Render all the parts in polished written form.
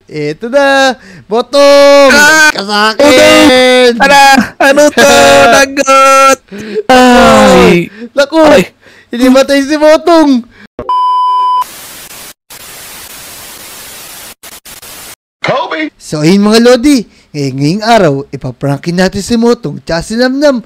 Ito na! Botong! Kasakin! Ano to? Nagot! Ay! Naku! Ay! Hindi matay si Botong! Kobe! So ayun mga Lodi, ngayong araw, ipaprankin natin si Motong tsaka si Namnam.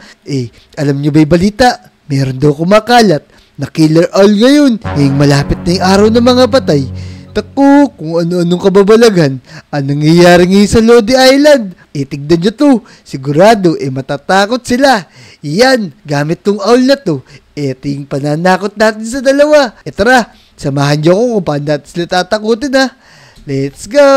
Alam nyo ba yung balita? Meron daw kumakalat na killer owl ngayon. Ngayong malapit na yung araw ng mga patay. Taku, kung ano-anong kababalagan ang nangyayari ngayon sa Lodi Island. Tignan nyo to, sigurado, matatakot sila. Yan, gamit tong owl na to. Ito yung pananakot natin sa dalawa. Tara, samahan nyo ko kung paano natin sila tatakutin ha. Let's go!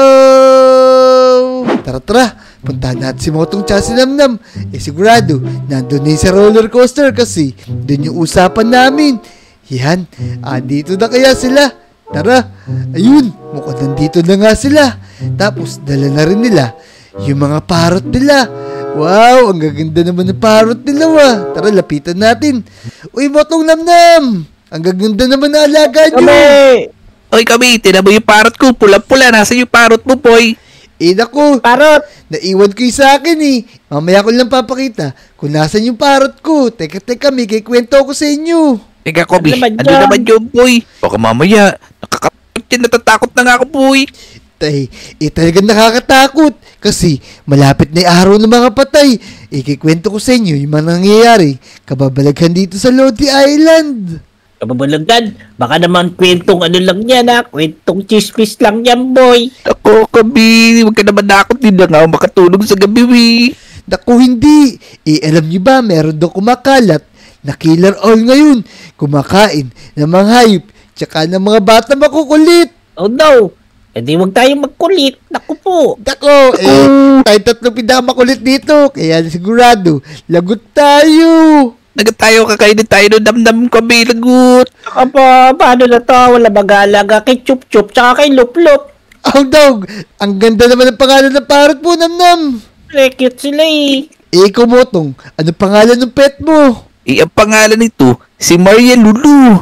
Tara, puntahan natin si Motong tsaka si Namnam. Sigurado, nandun na yung sa roller coaster kasi dun yung usapan namin. Yan, andito na kaya sila. Tara, ayun, mukhang nandito na nga sila. Tapos, dala na rin nila yung mga parrot nila. Wow, ang gaganda naman ng parrot nila Tara, lapitan natin. Uy, Motong Namnam! Ang gaganda naman na alaga nyo. Oy, kami, tinan mo yung parrot ko. Pula-pula, nasa yung parrot mo, boy? Naku, Parrot! naiwan ko yung sa akin Mamaya ko lang papakita kung nasan yung parrot ko. Teka, may kikwento ko sa inyo. Teka, Kobe, Ano naman ano yan? naman yun, boy? Baka mamaya, nakakatakot yan, natatakot na nga ako, boy. Talagang nakakatakot kasi malapit na yung araw ng mga patay. Kikwento ko sa inyo yung mga nangyayari kababalaghan dito sa Lodi Island. Kababalagan, baka naman kwentong ano lang yan kwentong chismis lang yan, boy. Ako, Kobe, huwag ka naman nakot din na nga makatulog sa gabi, we. Naku, hindi. Alam niyo ba, meron daw kumakalat na killer owl ngayon. Kumakain ng mga hayop tsaka ng mga bata makukulit. Oh no, edi wag tayong magkulit. Naku po. Dako, tayo tatlong pinakamakulit dito. Kaya sigurado, lagot tayo. Nagat tayo, kakainin tayo ng damdam, Kobe, lagot. Saka pa, paano na to? Wala mag-aalaga kay Chup Chup tsaka kay Lup Lup. Ang dog, ang ganda naman ng pangalan ng parrot po, Namnam. Cute sila Ikaw, Motong, ano pangalan ng pet mo? Ang pangalan nito, si Maria Lulu.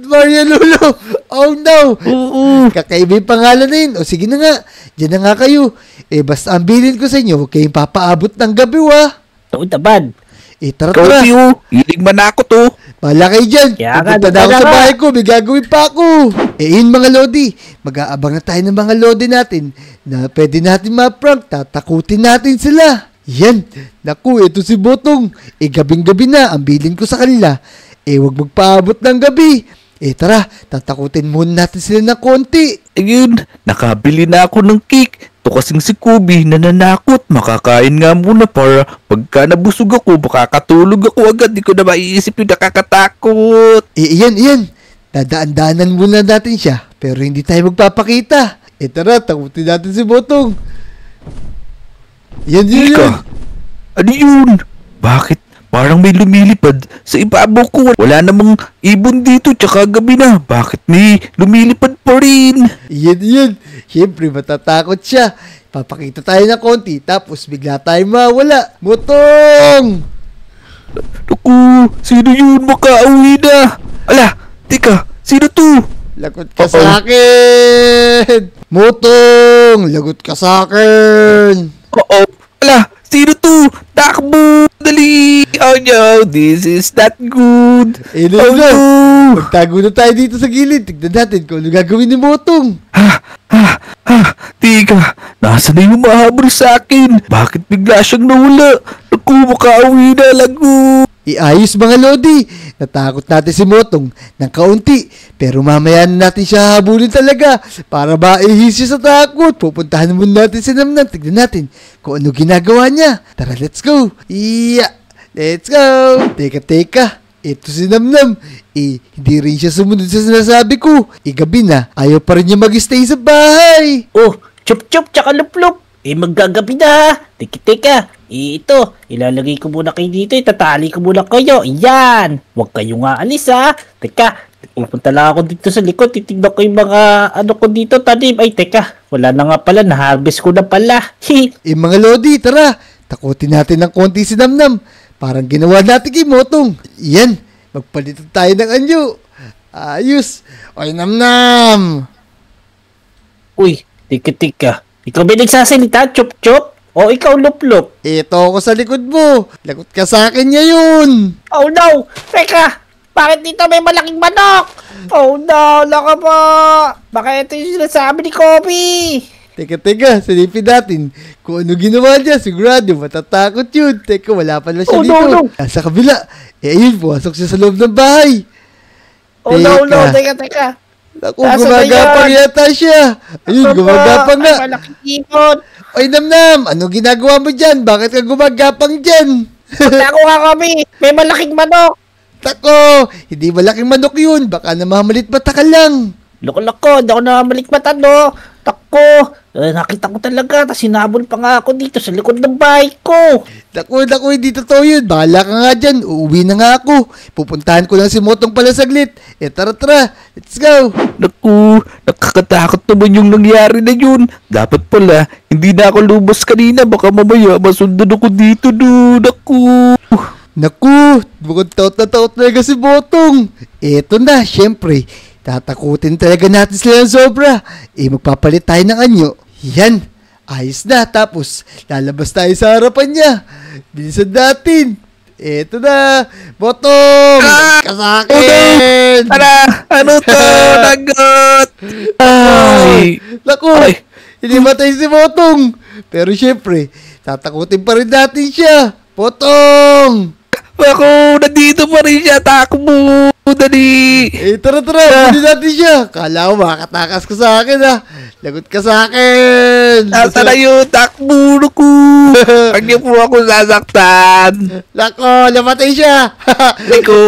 Maria Lolo. Oh no. Oo. Kakaiba yung pangalan na yun. O sige na nga, dyan na nga kayo. Basta ang bilin ko sa inyo, huwag kayong papaabot ng gabi Tuon taban. Tara. Kobe, hilig man ako to. Bala kayo dyan. Kaya nga, Pupunta na ako kaya sa nga. bahay ko. May gagawin pa ako. Yun mga Lodi. Mag-aabang na tayo ng mga Lodi natin na pwede natin ma-prank. Tatakutin natin sila. Yan. Naku, ito si Botong. Gabing-gabi na. Ang bilin ko sa kanila. Huwag magpaabot ng gabi. Tara. Tatakutin muna natin sila ng konti. Ayun, nakabili na ako ng cake. Ito kasing si Kobe, nananakot. Makakain nga muna para pagka nabusog ako, makakatulog ako agad. Di ko na maiisip yung nakakatakot. Iyan. Dadaan-daanan muna natin siya. Pero hindi tayo magpapakita. Tara, takutin natin si Botong. Yan. Ika, ano yun? Bakit? Parang may lumilipad sa ibabaw ko. Wala namang ibon dito, tsaka gabi na. Bakit may lumilipad pa rin? Yan. Siyempre, matatakot siya. Papakita tayo ng konti, tapos bigla tayo mawala. Botong! Naku, sino yun? Makauwi na. Ala, teka, sino to? Lagot ka sa akin! Motong! Lagot ka sa akin! Oo, ala, sino to? Takbo! Dali! Oh no, this is not good. Oh no! Magtago na tayo dito sa gilid. Tignan natin kung ano gagawin ni Motong. Tika, nasa na yung mahabol sa akin? Bakit bigla siyang nawala? Naku, makauwi na, lagot! Iayos mga Lodi. Natakot natin si Motong ng kaunti. Pero mamaya na natin siya habulin talaga. Para maihis siya sa takot. Pupuntahan muna natin si Namnam. Tignan natin kung ano ginagawa niya. Tara, let's go. Let's go. Teka. Ito si Namnam. Hindi rin siya sumunod sa sinasabi ko. Gabi na. Ayaw pa rin niya mag-stay sa bahay. Oh, Chup Chup tsaka Lup Lup. Maggagabi na. Teka. Ito, ilalagay ko muna kayo dito. Itatali ko muna kayo. Yan. Huwag kayo nga alis Teka, pupunta lang ako dito sa likod. Titignan ko yung mga ano ko dito tanim. Ay, teka. Wala na nga pala. Na-harvest ko na pala. Mga Lodi, tara. Takutin natin ng konti si Namnam. Parang ginawa natin kay Motong. Yan. Magpalitan tayo ng anyo. Ayos. Oy, Namnam. Uy, teka. Ikaw ba nagsasalita, chup-chup? O ikaw, lup-lup? Ito ako sa likod mo. Lagot ka sa akin ngayon. Oh no! Teka! Bakit dito may malaking manok? Oh no! Laka po! Baka ito yung sinasabi ni Kobe! Teka, silipin natin. Kung ano ginawa niya, sigurado matatakot yun. Teka, wala pala siya Oh, dito. no. Nasa kabila. Ayun, pumasok siya sa loob ng bahay. Oh no! Teka! Naku, Nasa ba gumagapang yan? yata siya. Ayun, gumagapang nga. Ay, malaking ikot! Oy, Namnam, ano ginagawa mo dyan? Bakit ka gumagapang dyan? Ako nga kami! May malaking manok! Tako, hindi malaking manok yun. Baka namamalit mata ka lang. Loko-loko, hindi ako namalikmatan, no? Tako, nakita ko talaga, tapos sinabol pa nga ako dito sa likod ng bahay ko. Tako, hindi totoo yun. Bahala ka nga dyan. Uuwi na nga ako. Pupuntahan ko lang si Motong pala saglit. Tara. Let's go. Naku, nakakatakot naman yung nangyari na yun. Dapat pala, hindi na ako lumos kanina. Baka mamaya masundan ako dito, dude. Naku, bukod taot na taot talaga si Botong. Eto na, syempre. Tatakutin talaga natin sila ng sobra. Magpapalit tayo ng anyo. Yan, ayos na. Tapos, lalabas tayo sa harapan niya. Bilisan natin. Eto na, Botong! Kasakin! Ano to? Nagot! Ay! Naku, hindi matay si Botong. Pero syempre, tatakutin pa rin natin siya. Botong! Ako, nandito pa rin siya. Takbo! Dali! Tara, huli natin siya. Kala ko makatakas ka sa akin, ha. Lagot ka sa akin. Nasa na yun? Takbo ko! Huwag niyo po ako sasaktan. Nako, namatay siya. Nako.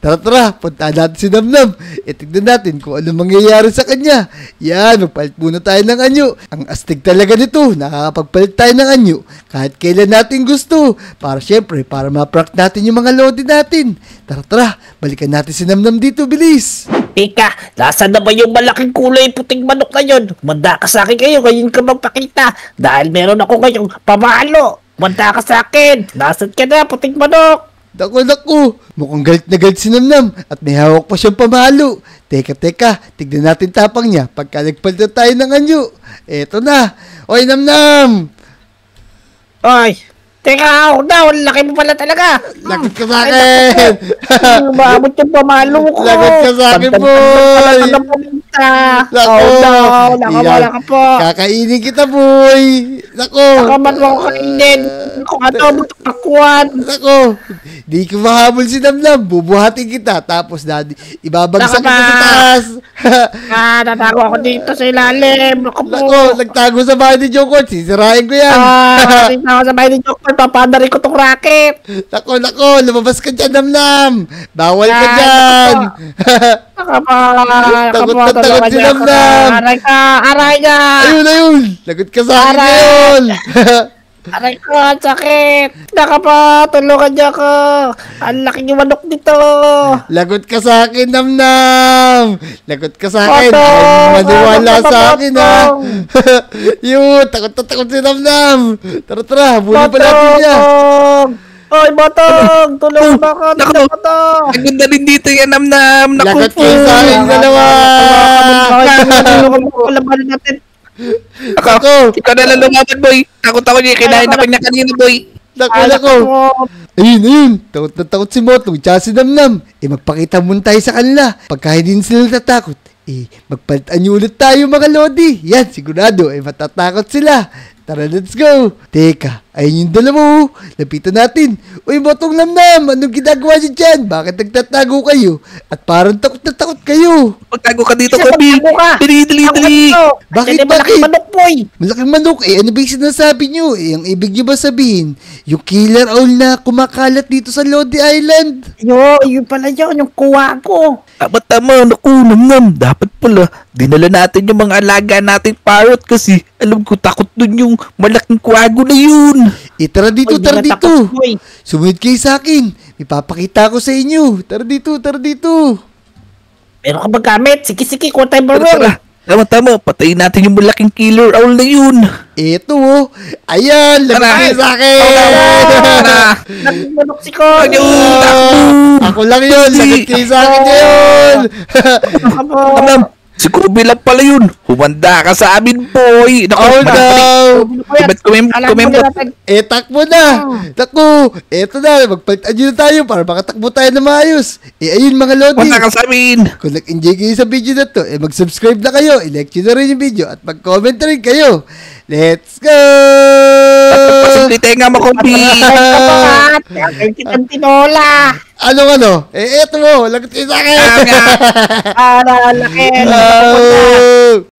Tara, punta natin si Namnam. Tignan natin kung ano mangyayari sa kanya. Yan, magpalit muna tayo ng anyo. Ang astig talaga nito. Nakakapagpalit tayo ng anyo kahit kailan natin gusto. Para ma-prank natin yung mga lodi natin. Tara, balikan natin si Namnam dito, bilis. Teka, nasaan na ba yung malaking kulay puting manok na yun? Manda ka sa akin kayo, ngayon ka magpakita. Dahil meron ako ngayong pamalo. Manda ka sa akin. Nasaan ka na, puting manok? Naku, mukhang galit na galit si Namnam at may hawak pa siyang pamalo. Teka, tignan natin tapang niya pagka nagpalit na tayo ng anyo. Eto na. Oy, Namnam! Ay, teka, ako na, laki mo pala talaga. Lagot ka sa akin! Umabot yung pamalo ko. Lagot ka sa akin, boy! Wala ka po. Kakainin kita, boy! Nako! Nakaman mo ako kainin. Kung ano, butakakwan. Nako! Di ko mahabol si Namnam. Bubuhatin kita. Tapos, ibabagsak kita sa taas. Natago ako dito sa ilalim. Nako! Nagtago sa bahay ni Jokot. Sisirain ko yan. Nagtago ako sa bahay ni Jokot. Papadari ko tong racket. Nako! Lumabas ka dyan, Namnam. Bawal ka dyan. Takot si Namnam. Aray ka. Ayun. Lagot ka sa akin ngayon. Aray ko, sakit. Tulungan niyo ako. Ang laki yung manok dito. Lagot ka sa akin, Namnam. Lagot ka sa akin. Maniwala sa akin, ha. Yun, takot si Namnam. Tara, habulin pa natin niya. Oy, Botong! Tulungan mo ako! Naku! Botong! Ang ganda rin dito yan, Namnam! Lagot kayo sa akin, dalawa! Tulungan mo ako! Labanan natin! Ako! Ikaw na lang lumaban, boy! Takot ako niya! Kinain ako niya kanina, boy! Nako! Ayun! Takot na takot si Motong tsaka si Namnam. Magpakita muna tayo sa kanila. Pagka hindi sila natatakot, magpalitan niyo ulit tayo, mga lodi. Yan, sigurado, matatakot sila. Tara, let's go! Teka, ayun yung dalawa. Lapitan natin. Uy, Botong Namnam, anong ginagawa niyo dyan? Bakit nagtatago kayo? At parang takot na takot kayo. Pagtago ka dito, Kobe! Dali! Bakit? Malaking manok, boy! Malaking manok, ano ba yung sinasabi nyo? Ang ibig nyo ba sabihin? Yung killer owl na kumakalat dito sa Lodi Island? Yun pala yun, yung kuha ko. Tama, naku, Namnam! Dapat pala, dinala natin yung mga alaga natin parrot kasi alam ko takot dun yung malaking kwago na yun. Tara dito, Oy, tara di na dito. takot, boy. Sumunod kayo sa akin. May papakita ko sa inyo. Tara dito. Meron ka ba gamit? Sige, kuha tayo barrel. Tama, patayin natin yung malaking killer owl na yun. Eto, ayan, lagot kayo sa akin. Nagmanok si Kobe. Ako lang yun, lagot kayo sa akin ngayon. Namnam, Si Kobe lang pala yun. Humanda ka sa amin, boy. Naku, Oh no! kumembot. Takbo na! Naku, eto na, magpalitan nyo na tayo para makatakbo tayo na maayos. Ayun mga Lodi. Humanda ka sa amin. Kung nag-enjoy kayo sa video na to, mag-subscribe na kayo, i-like nyo na rin yung video, at mag-comment na rin kayo. Let's go! Pasunti tayo nga, Kobe. Ang kitang tinola. Ano? Eto mo, lagot kayo sa akin! Ah, nga. Laki. Oh!